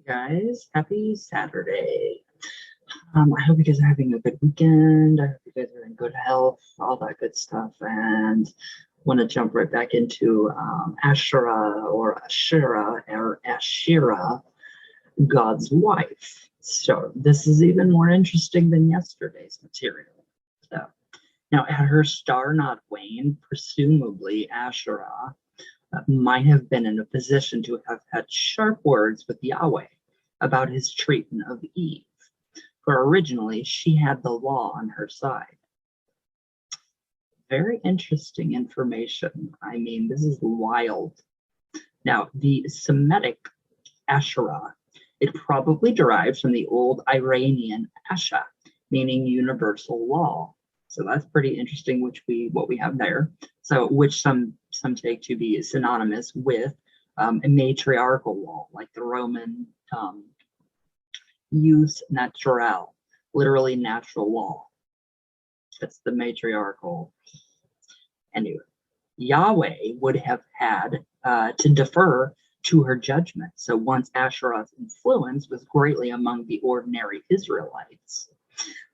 Guys, happy Saturday. I hope you guys are having a good weekend. I hope you guys are in good health, all that good stuff. And want to jump right back into Asherah or Asherah, God's wife. So this is even more interesting than yesterday's material. So now, had her star not waned, presumably Asherah might have been in a position to have had sharp words with Yahweh about his treatment of Eve, for originally she had the law on her side. Very interesting information. I mean, this is wild. Now, the Semitic Asherah, it probably derives from the old Iranian Asha, meaning universal law. So that's pretty interesting, what we have there. So which some take to be synonymous with a matriarchal law, like the Roman jus naturale, literally natural law. That's the matriarchal. Anyway, Yahweh would have had to defer to her judgment. So once Asherah's influence was greatly among the ordinary Israelites,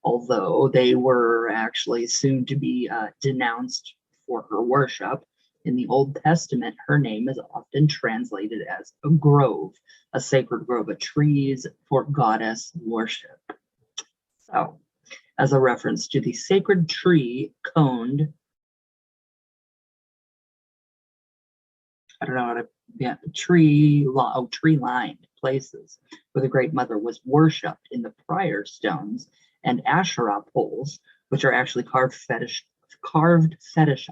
although they were actually soon to be denounced for her worship. In the Old Testament, her name is often translated as a grove, a sacred grove of trees for goddess worship. So, as a reference to the sacred tree coned, I don't know how to, yeah, tree-lined places where the Great Mother was worshipped in the prior stones, and Asherah poles, which are actually carved fetish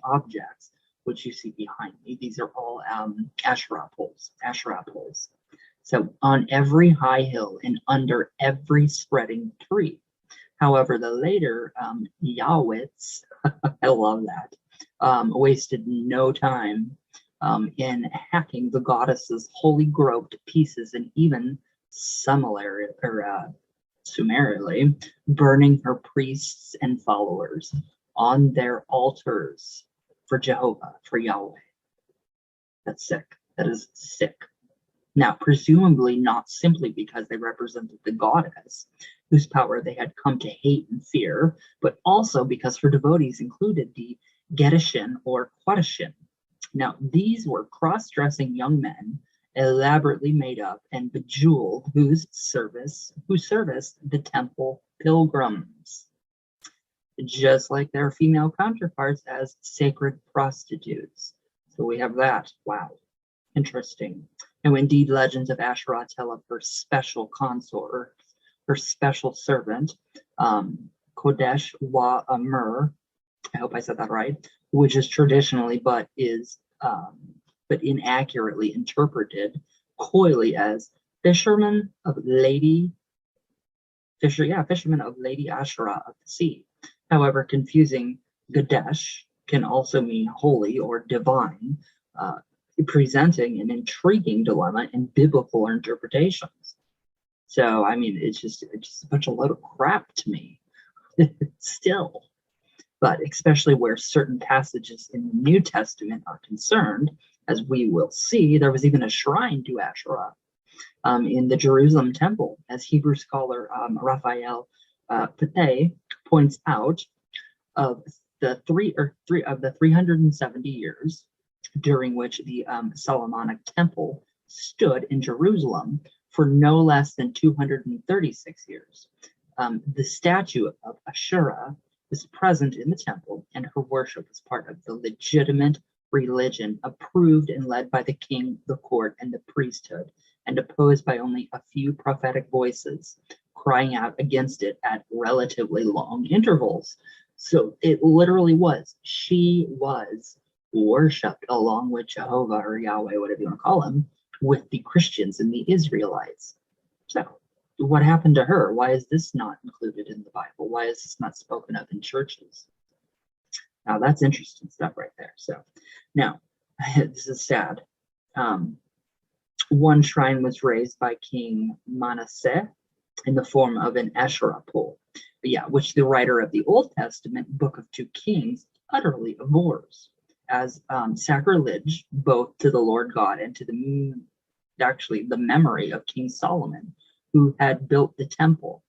objects, which you see behind me. These are all Asherah poles. So on every high hill and under every spreading tree. However, the later Yahwehs, I love that, wasted no time in hacking the goddess's holy grove to pieces and even summarily burning her priests and followers on their altars for Jehovah, for Yahweh. That's sick. That is sick. Now, presumably not simply because they represented the goddess, whose power they had come to hate and fear, but also because her devotees included the Gedeshin or Quadeshin. Now, these were cross-dressing young men, elaborately made up and bejeweled, who serviced the temple pilgrims, just like their female counterparts as sacred prostitutes. So we have that. Wow, interesting. Now, indeed, legends of Asherah tell of her special consort, her special servant, Kodesh Wa Amur. I hope I said that right, which is traditionally but inaccurately interpreted coyly as fisherman of Lady Asherah of the sea. However, confusing Gadesh can also mean holy or divine, presenting an intriguing dilemma in biblical interpretations. So, I mean, it's just a bunch of load of crap to me. Still. But especially where certain passages in the New Testament are concerned, as we will see, there was even a shrine to Asherah in the Jerusalem temple, as Hebrew scholar Raphael Pettiness points out. Of the 370 years during which the Solomonic temple stood in Jerusalem, for no less than 236 years, the statue of Asherah was present in the temple, and her worship was part of the legitimate religion approved and led by the king, the court, and the priesthood, and opposed by only a few prophetic voices crying out against it at relatively long intervals. So it literally was. She was worshipped along with Jehovah or Yahweh, whatever you want to call him, with the Christians and the Israelites. So what happened to her? Why is this not included in the Bible? Why is this not spoken of in churches? Now that's interesting stuff right there. So now this is sad. One shrine was raised by King Manasseh in the form of an Asherah pole, which the writer of the Old Testament Book of 2 Kings utterly abhors as sacrilege both to the Lord God and to the actually the memory of King Solomon, who had built the temple.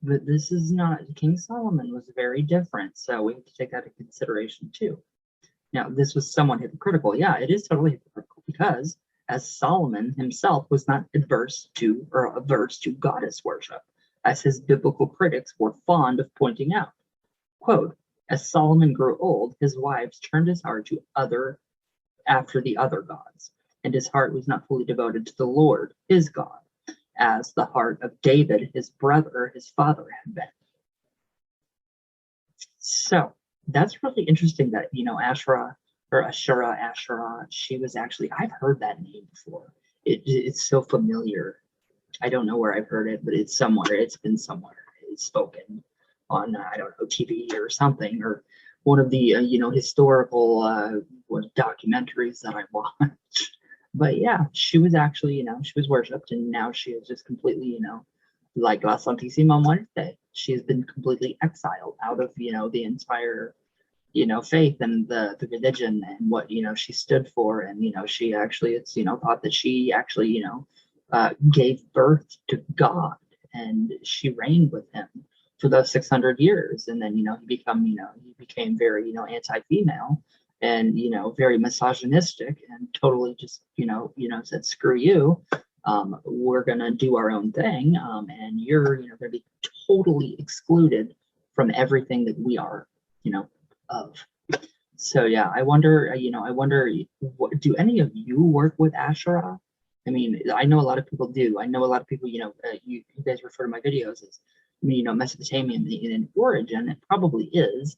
But this is not, King Solomon was very different, so we have to take that into consideration too. Now, this was somewhat hypocritical. Yeah, it is totally hypocritical because as Solomon himself was not averse to goddess worship, as his biblical critics were fond of pointing out. Quote, as Solomon grew old, his wives turned his heart to after the other gods, and his heart was not fully devoted to the Lord, his God, as the heart of David, his father had been. So that's really interesting that, Asherah, she was actually, I've heard that name before. It's so familiar. I don't know where I've heard it, but it's somewhere. It's been somewhere. It's spoken on, I don't know, TV or something, or one of the, historical documentaries that I watched. But yeah, she was actually, she was worshipped, and now she is just completely, like La Santissima Muerte. She has been completely exiled out of, the entire, faith and the religion and what, she stood for. And, she actually, it's, thought that she actually, gave birth to God, and she reigned with him for those 600 years. And then, he became very, anti-female and, very misogynistic and totally just, said, screw you. We're going to do our own thing. And you're, going to be totally excluded from everything that we are, of. So, yeah, I wonder, do any of you work with Asherah? I mean, I know a lot of people do. I know a lot of people, you guys refer to my videos as, Mesopotamian in origin. It probably is.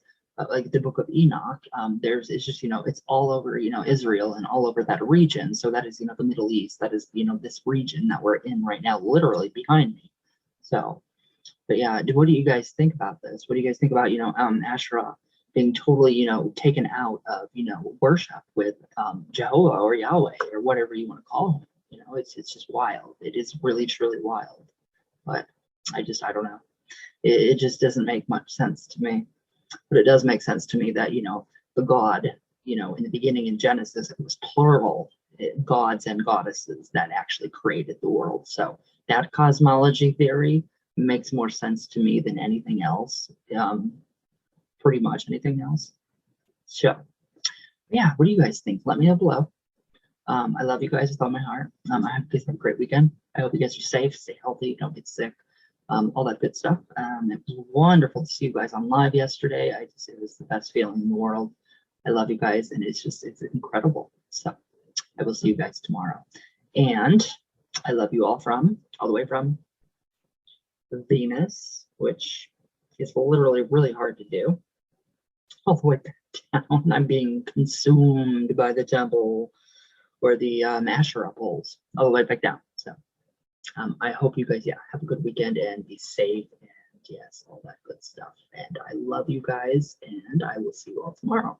Like the book of Enoch, it's just, it's all over, Israel and all over that region. So that is, the Middle East. That is, this region that we're in right now, literally behind me. So, but yeah, what do you guys think about this? What do you guys think about, Asherah being totally, taken out of, worship with Jehovah or Yahweh or whatever you want to call him? It's just wild. It is really, truly wild. But I don't know. It just doesn't make much sense to me. But it does make sense to me that, the God, in the beginning in Genesis, it was plural gods and goddesses that actually created the world. So that cosmology theory makes more sense to me than anything else. Pretty much anything else. So, yeah, what do you guys think? Let me know below. I love you guys with all my heart. I hope you guys have a great weekend. I hope you guys are safe, stay healthy, don't get sick. All that good stuff. It was wonderful to see you guys on live yesterday. It was the best feeling in the world. I love you guys, and it's incredible. So I will see you guys tomorrow. And I love you all the way from Venus, which is literally really hard to do, all the way back down. I'm being consumed by the temple or the Asherah poles, all the way back down. So I hope you guys, have a good weekend and be safe, and yes, all that good stuff. And I love you guys, and I will see you all tomorrow.